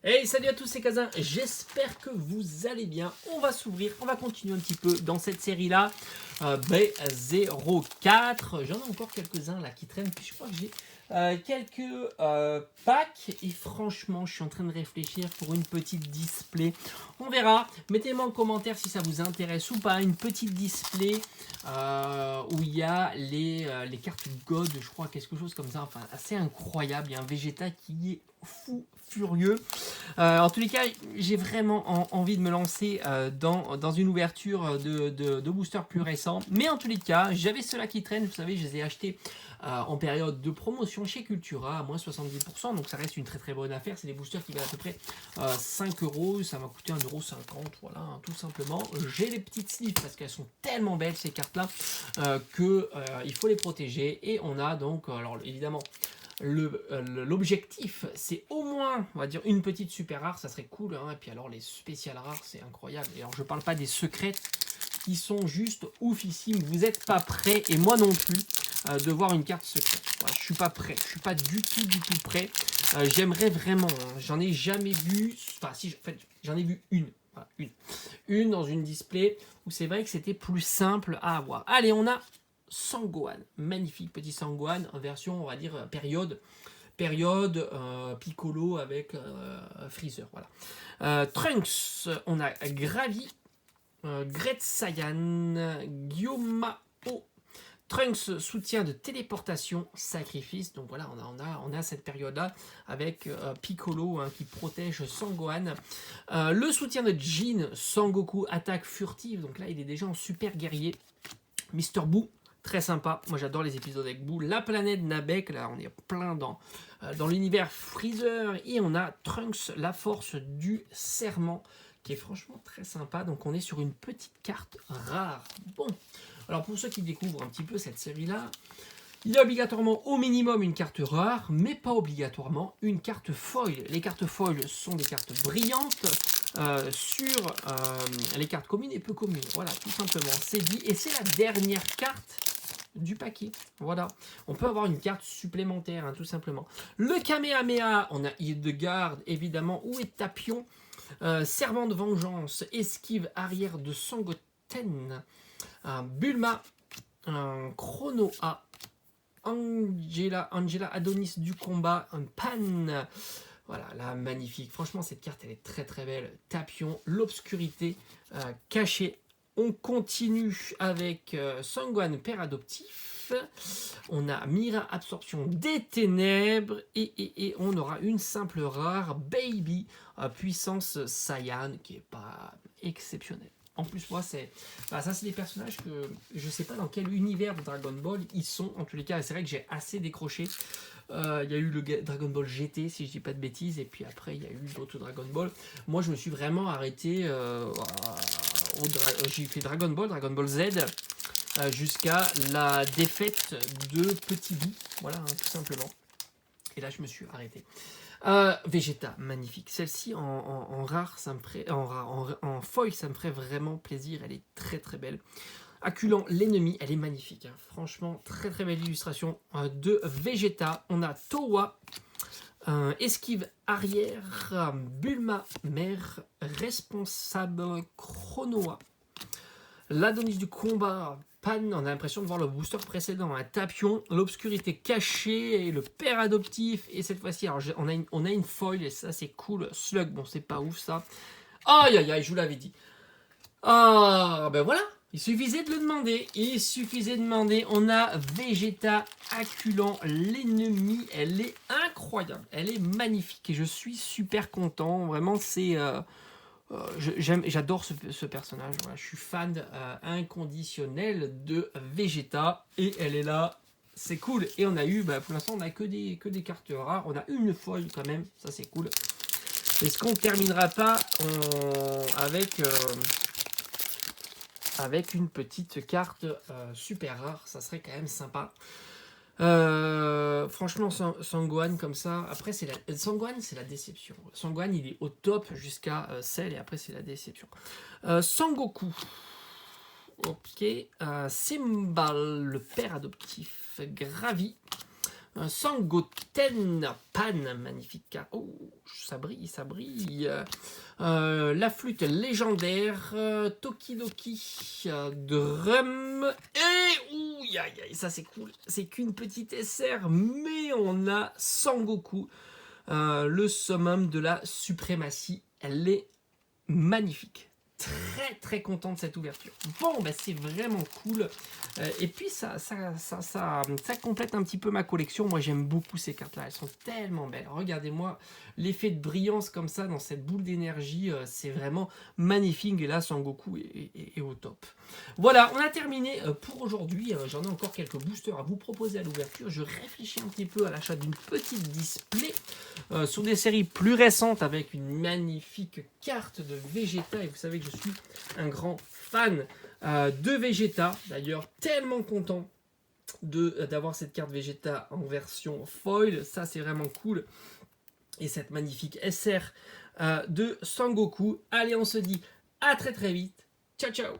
Hey, salut à tous, c'est Kazin, j'espère que vous allez bien. On va s'ouvrir, on va continuer un petit peu dans cette série-là. B04, j'en ai encore quelques-uns là qui traînent, puis je crois que j'ai quelques packs. Et franchement, je suis en train de réfléchir pour une petite display. On verra, mettez-moi en commentaire si ça vous intéresse ou pas. Une petite display où il y a les cartes God, je crois, quelque chose comme ça, enfin assez incroyable. Il y a un Vegeta qui est fou furieux. En tous les cas, j'ai vraiment envie de me lancer dans une ouverture de boosters plus récents. Mais en tous les cas, j'avais ceux-là qui traînent. Vous savez, je les ai achetés en période de promotion chez Cultura à moins 70%. Donc ça reste une très très bonne affaire. C'est des boosters qui valent à peu près 5 euros. Ça m'a coûté 1,50 €. Voilà, hein, tout simplement. J'ai les petites sleeves parce qu'elles sont tellement belles ces cartes-là qu'il faut les protéger. Et on a donc, alors évidemment, l'objectif, c'est au moins, on va dire, une petite super rare, ça serait cool. Hein. Et puis alors, les spéciales rares, c'est incroyable. Et alors, je parle pas des secrètes qui sont juste oufissimes. Vous n'êtes pas prêts, et moi non plus, de voir une carte secrète. Voilà, je suis pas prêt. Je suis pas du tout prêt. J'aimerais vraiment. Hein. J'en ai jamais vu. Enfin, si, en fait, j'en ai vu une. Voilà, une dans une display où c'est vrai que c'était plus simple à avoir. Allez, on a Sangohan, magnifique petit Sangohan en version, on va dire, période Piccolo avec Freezer. Voilà. Trunks, on a Gravi, Great Saiyan, Gyomao. Trunks, soutien de téléportation, sacrifice. Donc voilà, on a cette période-là avec Piccolo hein, qui protège Sangohan. Le soutien de Jin, Sangoku, attaque furtive. Donc là, il est déjà en super guerrier. Mister Boo, très sympa. Moi, j'adore les épisodes avec Boo. La planète Namek, là, on est plein dans l'univers Freezer. Et on a Trunks, la force du serment, qui est franchement très sympa. Donc, on est sur une petite carte rare. Bon, alors pour ceux qui découvrent un petit peu cette série-là, il y a obligatoirement au minimum une carte rare, mais pas obligatoirement une carte foil. Les cartes foil sont des cartes brillantes sur les cartes communes et peu communes. Voilà, tout simplement, c'est dit. Et c'est la dernière carte du paquet. Voilà, on peut avoir une carte supplémentaire, hein, tout simplement. Le Kamehameha, on a Hildegard, évidemment. Où est Tapion Servant de vengeance, esquive arrière de Sangoten. Bulma, Chronoa. Angela Adonis du combat, un Pan. Voilà, là, magnifique. Franchement, cette carte, elle est très très belle. Tapion, l'obscurité cachée. On continue avec Sangohan, père adoptif. On a Mira, absorption des ténèbres. Et on aura une simple rare, Baby, puissance Saiyan, qui est pas exceptionnelle. En plus, moi, ça, c'est des personnages que je sais pas dans quel univers de Dragon Ball ils sont. En tous les cas, c'est vrai que j'ai assez décroché. Il y a eu le Dragon Ball GT, si je dis pas de bêtises, et puis après, il y a eu d'autres Dragon Ball. Moi, je me suis vraiment arrêté j'ai fait Dragon Ball Z, jusqu'à la défaite de Petit Boo. Voilà, hein, tout simplement. Et là, je me suis arrêté. Vegeta, magnifique. Celle-ci en rare, ça me ferait, en foil, ça me ferait vraiment plaisir. Elle est très très belle. Acculant l'ennemi, elle est magnifique. Hein. Franchement, très très belle illustration de Vegeta. On a Towa, esquive arrière, Bulma, mère, responsable, Chronoa. L'Adonis du combat, Pan, on a l'impression de voir le booster précédent, un Tapion, l'obscurité cachée, et le père adoptif, et cette fois-ci, on a une foil, et ça c'est cool, Slug, bon c'est pas ouf ça. Aïe aïe aïe, je vous l'avais dit. Ah ben voilà, il suffisait de le demander, on a Vegeta acculant l'ennemi, elle est incroyable, elle est magnifique, et je suis super content, vraiment c'est... j'adore ce personnage. Voilà, je suis fan inconditionnel de Vegeta et elle est là. C'est cool. Et on a eu, pour l'instant, on n'a que des cartes rares. On a une foil quand même. Ça, c'est cool. Est-ce qu'on ne terminera pas avec une petite carte super rare? Ça serait quand même sympa. Franchement, Sangohan comme ça. Après, Sangohan, c'est la déception. Sangohan, il est au top jusqu'à Cell et après, c'est la déception. Sangoku. Ok. Simbal, le père adoptif. Gravi. Sangoten Pan, magnifique carte. Oh, ça brille, ça brille. La flûte légendaire, Tokidoki, Drum, et ouh, ça c'est cool. C'est qu'une petite SR, mais on a Sangoku, le summum de la suprématie. Elle est magnifique. Très très content de cette ouverture. Bon, bah, c'est vraiment cool. Et puis ça complète un petit peu ma collection. Moi j'aime beaucoup ces cartes là, elles sont tellement belles. Regardez-moi l'effet de brillance comme ça dans cette boule d'énergie, c'est vraiment magnifique. Et là Sangoku est au top. Voilà, on a terminé pour aujourd'hui. J'en ai encore quelques boosters à vous proposer à l'ouverture. Je réfléchis un petit peu à l'achat d'une petite display sur des séries plus récentes avec une magnifique carte de Vegeta. Et vous savez que je suis un grand fan de Vegeta. D'ailleurs, tellement content d'avoir cette carte Vegeta en version foil. Ça, c'est vraiment cool. Et cette magnifique SR de Sangoku. Allez, on se dit à très très vite. Ciao, ciao!